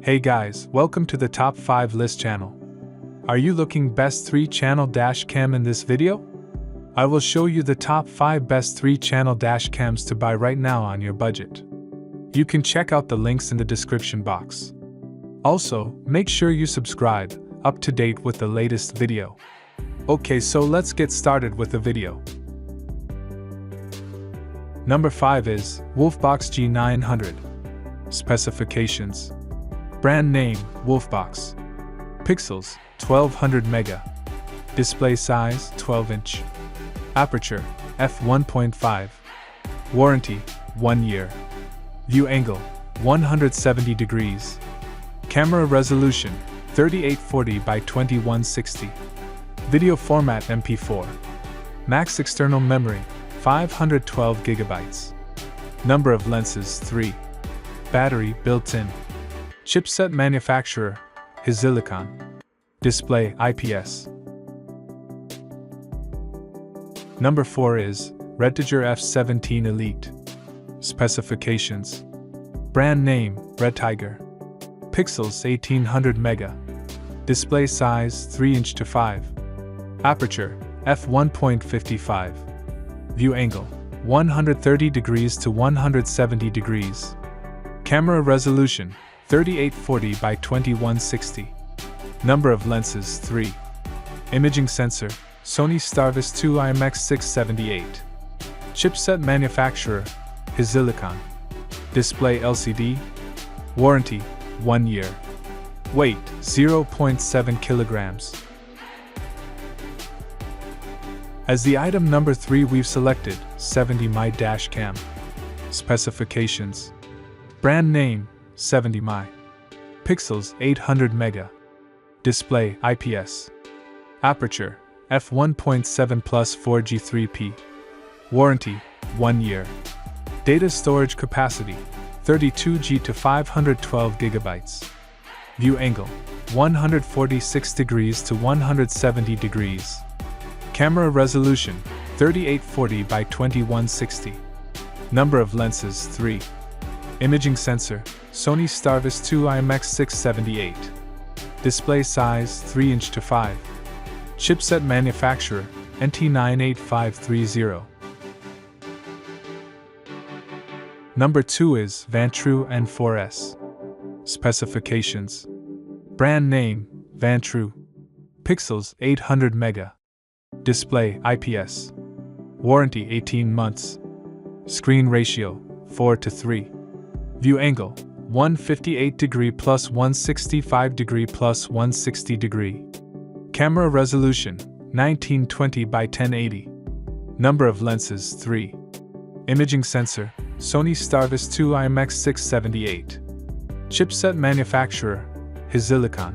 Hey guys, welcome to the Top 5 List channel. Are you looking best 3-channel dashcam in this video? I will show you the top 5 best 3-channel dashcams to buy right now on your budget. You can check out the links in the description box. Also, make sure you subscribe, up to date with the latest video. Okay, so let's get started with the video. Number 5 is Wolfbox G900. Specifications: brand name Wolfbox, pixels 1200 mega, display size 12 inch, aperture f1.5, warranty 1 year, view angle 170 degrees, camera resolution 3840 by 2160, video format MP4, max external memory 512 GB, number of lenses 3, battery built-in, chipset manufacturer Silicon, display IPS. Number 4 is Redtiger F17 Elite. Specifications: brand name Redtiger, pixels 1800 mega, display size 3 inch to 5, aperture f1.55, view angle 130 degrees to 170 degrees, camera resolution 3840 by 2160, number of lenses 3, imaging sensor Sony STARVIS 2 IMX678, chipset manufacturer Silicon, display LCD, warranty 1 year, weight 0.7 kilograms. As the item number 3, we've selected 70mm dashcam. Specifications: brand name 70mm, pixels 800 mega, display IPS, aperture f1.7 plus 4G3p, warranty 1 year, data storage capacity 32GB to 512 GB, view angle 146 degrees to 170 degrees, camera resolution 3840 by 2160, number of lenses 3, imaging sensor Sony STARVIS 2 IMX678, display size 3 inch to 5, chipset manufacturer NT98530. Number 2 is Vantrue N4S. Specifications: brand name Vantrue, pixels 800 mega, display IPS, warranty 18 months, screen ratio 4:3, view angle 158 degree plus 165 degree plus 160 degree, camera resolution 1920 by 1080, number of lenses 3, imaging sensor Sony STARVIS 2 IMX678, chipset manufacturer Silicon.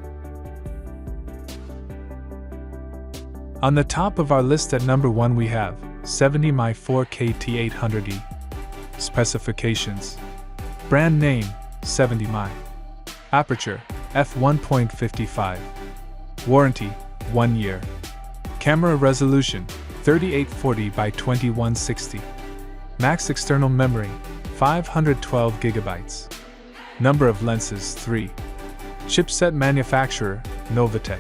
On the top of our list at number 1 we have 70mm 4K T800E. Specifications: brand name 70mm, aperture f1.55, warranty 1 year, camera resolution 3840 by 2160, max external memory 512 GB, number of lenses 3, chipset manufacturer Novatech,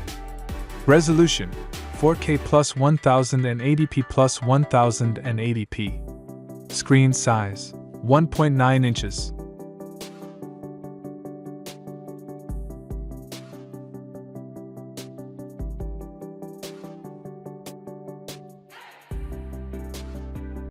resolution 4K plus 1080p plus 1080p, screen size 1.9 inches,